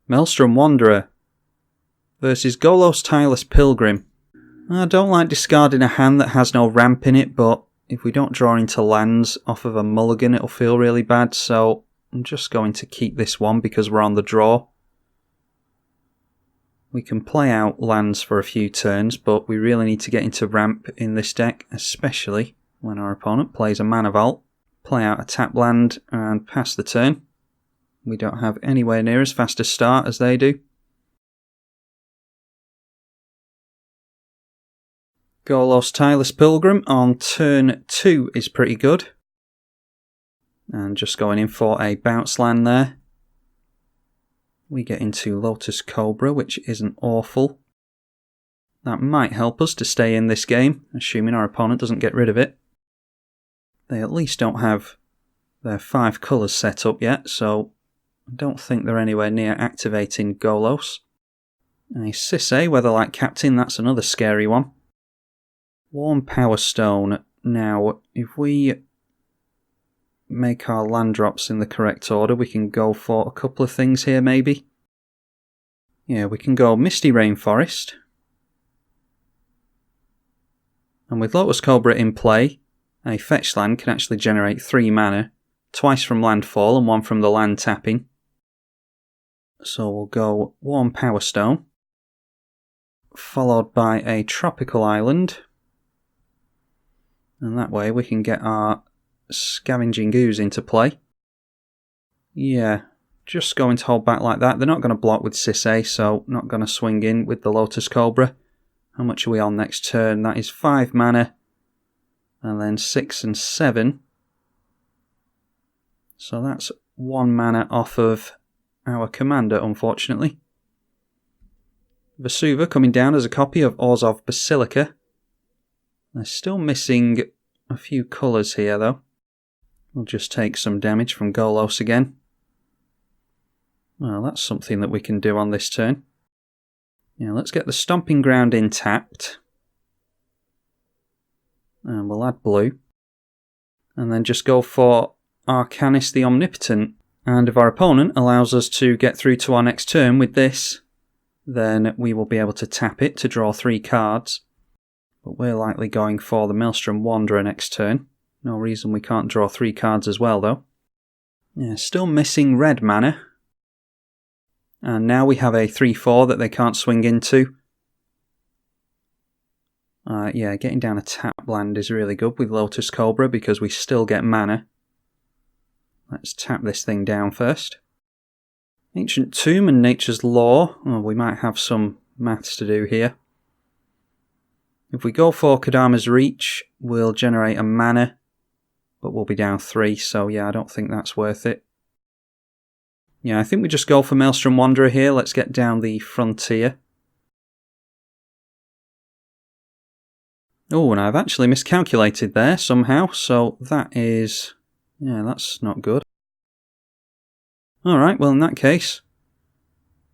Maelstrom Wanderer versus Golos Tireless Pilgrim. I don't like discarding a hand that has no ramp in it, but if we don't draw into lands off of a mulligan it'll feel really bad, so I'm just going to keep this one because we're on the draw. We can play out lands for a few turns, but we really need to get into ramp in this deck, especially when our opponent plays a mana vault. Play out a tap land and pass the turn. We don't have anywhere near as fast a start as they do. Golos Tireless Pilgrim on turn 2 is pretty good. And just going in for a bounce land there. We get into Lotus Cobra, which isn't awful. That might help us to stay in this game, assuming our opponent doesn't get rid of it. They at least don't have their 5 colours set up yet, so I don't think they're anywhere near activating Golos. A Sisay, Weatherlight Captain, that's another scary one. Warm Power Stone. Now, if we make our land drops in the correct order, we can go for a couple of things here maybe. Yeah, we can go Misty Rainforest. And with Lotus Cobra in play, a fetch land can actually generate 3 mana, twice from landfall and 1 from the land tapping. So we'll go Warm Power Stone, followed by a Tropical Island. And that way we can get our Scavenging Ooze into play. Yeah, just going to hold back like that. They're not going to block with Sisay, so not going to swing in with the Lotus Cobra. How much are we on next turn? That is 5 mana. And then 6 and 7. So that's 1 mana off of our commander, unfortunately. Vesuva coming down as a copy of Ozar Basilica. They're still missing a few colours here, though. We'll just take some damage from Golos again. Well, that's something that we can do on this turn. Yeah, let's get the Stomping Ground intact. And we'll add blue. And then just go for Arcanis the Omnipotent. And if our opponent allows us to get through to our next turn with this, then we will be able to tap it to draw 3 cards. But we're likely going for the Maelstrom Wanderer next turn. No reason we can't draw 3 cards as well, though. Yeah, still missing red mana. And now we have a 3/4 that they can't swing into. Yeah, getting down a tap land is really good with Lotus Cobra because we still get mana. Let's tap this thing down first. Ancient Tomb and Nature's Law. Oh, we might have some maths to do here. If we go for Kodama's Reach, we'll generate a mana, but we'll be down 3, so yeah, I don't think that's worth it. Yeah, I think we just go for Maelstrom Wanderer here. Let's get down the frontier. Oh, and I've actually miscalculated there somehow, so that is... yeah, that's not good. Alright, well in that case,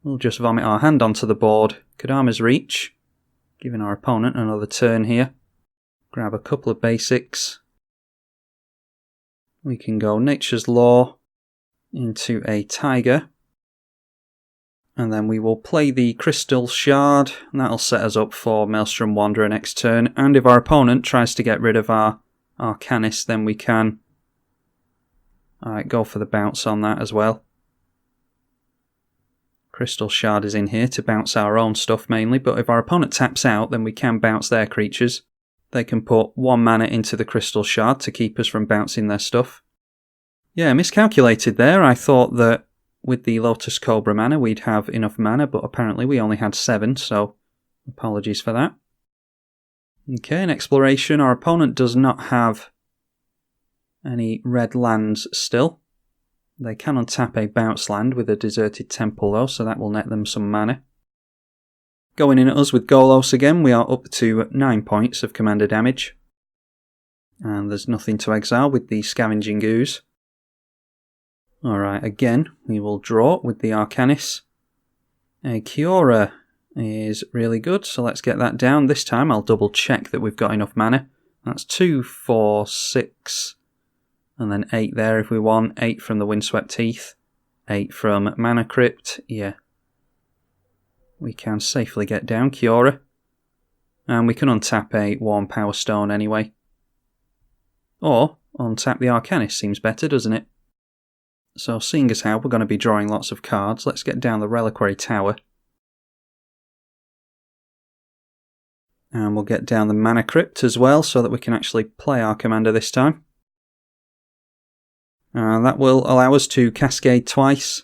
we'll just vomit our hand onto the board. Kodama's Reach, giving our opponent another turn here. Grab a couple of basics. We can go Nature's Law into a Tiger. And then we will play the Crystal Shard, and that'll set us up for Maelstrom Wanderer next turn. And if our opponent tries to get rid of our Arcanis, then we can go for the bounce on that as well. Crystal Shard is in here to bounce our own stuff mainly, but if our opponent taps out, then we can bounce their creatures. They can put 1 mana into the Crystal Shard to keep us from bouncing their stuff. Yeah, miscalculated there. I thought that with the Lotus Cobra mana we'd have enough mana, but apparently we only had 7, so apologies for that. Okay, in Exploration, our opponent does not have any red lands still. They can untap a bounce land with a Deserted Temple though, so that will net them some mana. Going in at us with Golos again, we are up to 9 points of commander damage. And there's nothing to exile with the Scavenging Ooze. Alright, again, we will draw with the Arcanis. A Kiora is really good, so let's get that down. This time I'll double check that we've got enough mana. That's 2, 4, 6, and then 8 there if we want. 8 from the Windswept Heath, 8 from Mana Crypt. Yeah, we can safely get down Kiora. And we can untap a Warm Power Stone anyway. Or untap the Arcanist seems better, doesn't it? So seeing as how we're going to be drawing lots of cards, let's get down the Reliquary Tower. And we'll get down the Mana Crypt as well, so that we can actually play our commander this time. That will allow us to cascade twice.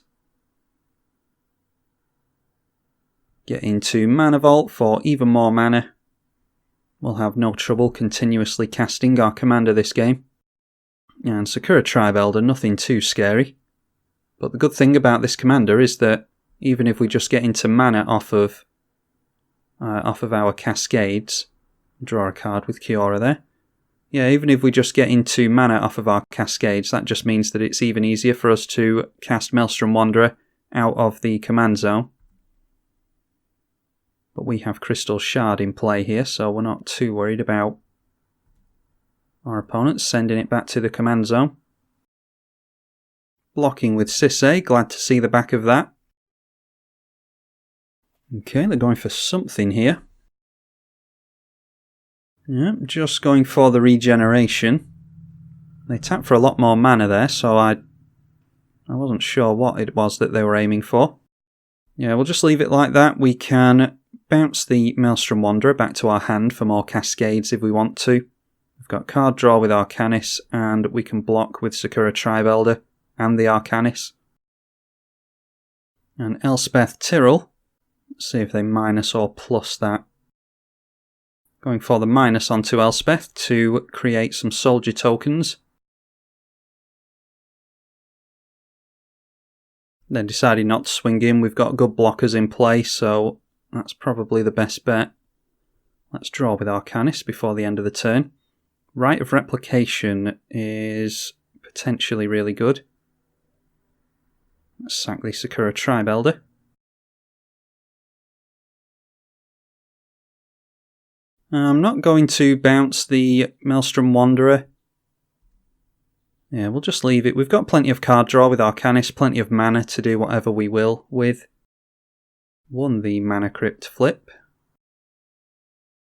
Get into Mana Vault for even more mana. We'll have no trouble continuously casting our commander this game. And Sakura Tribe Elder, nothing too scary. But the good thing about this commander is that even if we just get into mana off of our cascades, draw a card with Kiora there. Yeah, even if we just get into mana off of our cascades, that just means that it's even easier for us to cast Maelstrom Wanderer out of the command zone. But we have Crystal Shard in play here, so we're not too worried about our opponents sending it back to the command zone. Blocking with Sisay, glad to see the back of that. Okay, they're going for something here. Yeah, just going for the regeneration. They tapped for a lot more mana there, so I wasn't sure what it was that they were aiming for. Yeah, we'll just leave it like that. We can bounce the Maelstrom Wanderer back to our hand for more cascades if we want to. We've got card draw with Arcanis, and we can block with Sakura Tribe Elder and the Arcanis. And Elspeth Tyrrell. Let's see if they minus or plus that. Going for the minus onto Elspeth to create some soldier tokens. Then decided not to swing in. We've got good blockers in play, so that's probably the best bet. Let's draw with Arcanis before the end of the turn. Rite of Replication is potentially really good. Let's sack the Sakura Tribe Elder. I'm not going to bounce the Maelstrom Wanderer. Yeah, we'll just leave it. We've got plenty of card draw with Arcanis, plenty of mana to do whatever we will with. Won the Mana Crypt flip.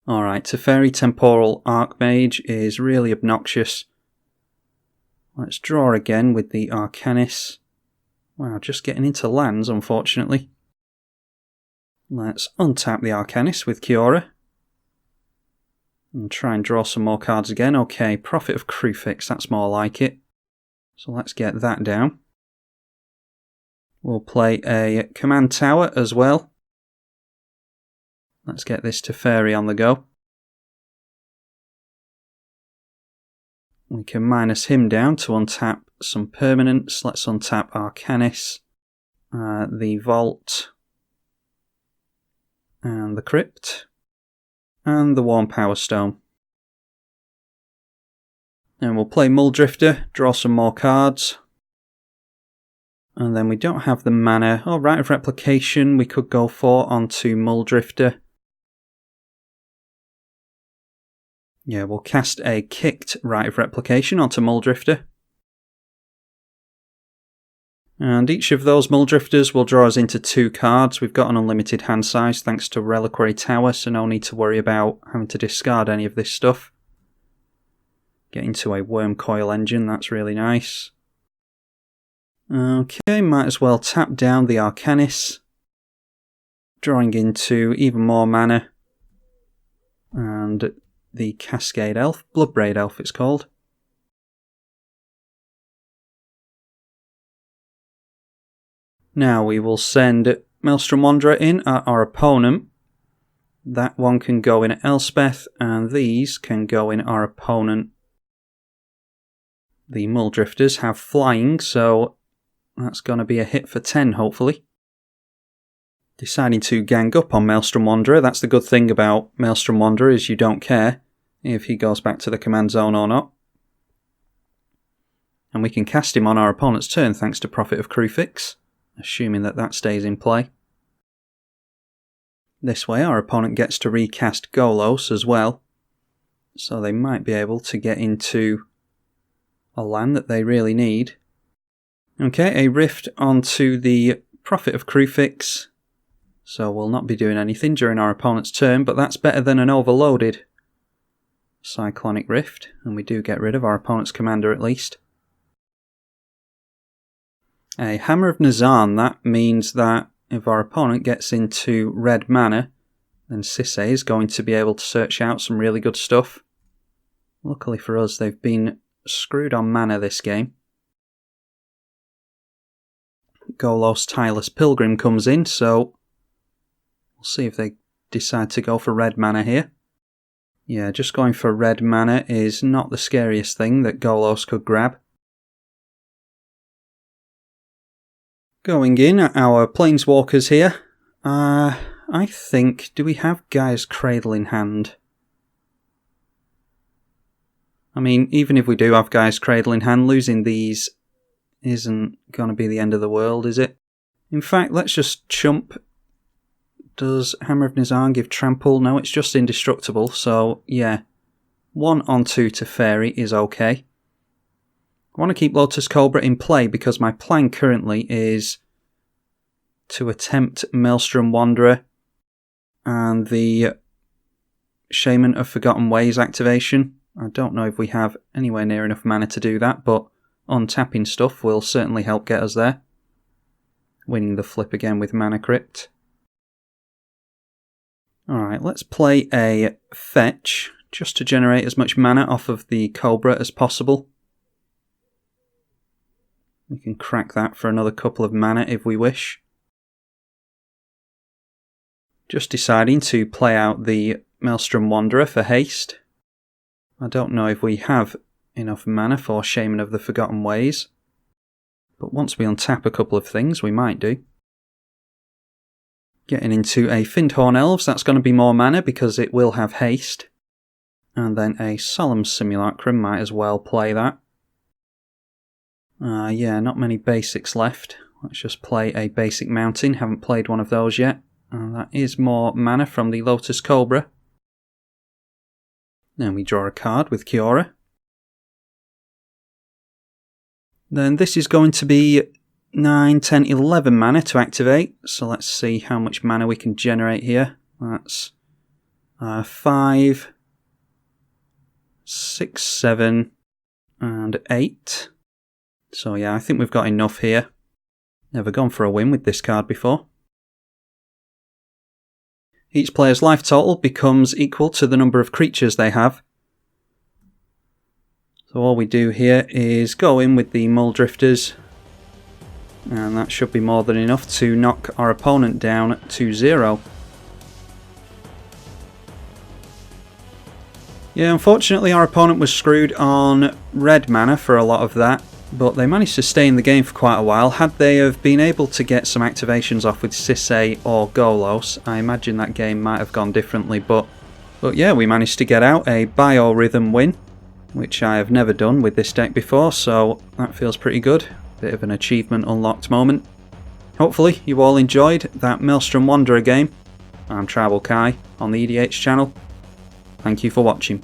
Alright, Teferi Temporal Archmage is really obnoxious. Let's draw again with the Arcanis. Wow, just getting into lands, unfortunately. Let's untap the Arcanis with Kiora. And try and draw some more cards again. Okay, Prophet of Kruphix, that's more like it. So let's get that down. We'll play a Command Tower as well. Let's get this Teferi on the go. We can minus him down to untap some permanents. Let's untap Arcanis, the Vault, and the Crypt. And the Warm Power Stone. And we'll play Muldrifter, draw some more cards. And then we don't have the mana. Oh, Rite of Replication we could go for onto Muldrifter. Yeah, we'll cast a kicked Rite of Replication onto Muldrifter. And each of those Muldrifters will draw us into 2 cards. We've got an unlimited hand size thanks to Reliquary Tower, so no need to worry about having to discard any of this stuff. Get into a Worm Coil Engine, that's really nice. Okay, might as well tap down the Arcanis. Drawing into even more mana. And the Cascade Elf, Bloodbraid Elf it's called. Now we will send Maelstrom Wanderer in at our opponent. That one can go in Elspeth, and these can go in our opponent. The Muldrifters have flying, so that's going to be a hit for 10, hopefully. Deciding to gang up on Maelstrom Wanderer. That's the good thing about Maelstrom Wanderer, is you don't care if he goes back to the command zone or not. And we can cast him on our opponent's turn thanks to Prophet of Kruphix, assuming that that stays in play. This way our opponent gets to recast Golos as well, so they might be able to get into a land that they really need. Okay, a Rift onto the Prophet of Kruphix. So we'll not be doing anything during our opponent's turn, but that's better than an overloaded Cyclonic Rift, and we do get rid of our opponent's commander at least. A Hammer of Nazan, that means that if our opponent gets into red mana, then Sisay is going to be able to search out some really good stuff. Luckily for us, they've been screwed on mana this game. Golos Tireless Pilgrim comes in, so we'll see if they decide to go for red mana here. Yeah, just going for red mana is not the scariest thing that Golos could grab. Going in, our Planeswalkers here. I think, do we have Gaia's Cradle in hand? I mean, even if we do have Gaia's Cradle in hand, losing these isn't going to be the end of the world, is it? In fact, let's just chump. Does Hammer of Nazan give trample? No, it's just indestructible, so yeah. 1 on 2 to Fairy is okay. I want to keep Lotus Cobra in play because my plan currently is to attempt Maelstrom Wanderer and the Shaman of Forgotten Ways activation. I don't know if we have anywhere near enough mana to do that, but untapping stuff will certainly help get us there. Winning the flip again with Mana Crypt. Alright, let's play a fetch just to generate as much mana off of the Cobra as possible. We can crack that for another couple of mana if we wish. Just deciding to play out the Maelstrom Wanderer for haste. I don't know if we have enough mana for Shaman of the Forgotten Ways, but once we untap a couple of things, we might do. Getting into a Fyndhorn Elves, that's going to be more mana because it will have haste. And then a Solemn Simulacrum, might as well play that. Yeah, not many basics left. Let's just play a basic Mountain, haven't played one of those yet. And that is more mana from the Lotus Cobra. Then we draw a card with Kiora. Then this is going to be 9, 10, 11 mana to activate. So let's see how much mana we can generate here. That's 5, 6, 7, and 8. So yeah, I think we've got enough here. Never gone for a win with this card before. Each player's life total becomes equal to the number of creatures they have. So all we do here is go in with the Muldrifters, and that should be more than enough to knock our opponent down to 0. Yeah, unfortunately our opponent was screwed on red mana for a lot of that, but they managed to stay in the game for quite a while. Had they have been able to get some activations off with Sisay or Golos, I imagine that game might have gone differently, but yeah, we managed to get out a Biorhythm win, which I have never done with this deck before, so that feels pretty good. Bit of an achievement unlocked moment. Hopefully you all enjoyed that Maelstrom Wanderer game. I'm tribalkai on the EDH channel. Thank you for watching.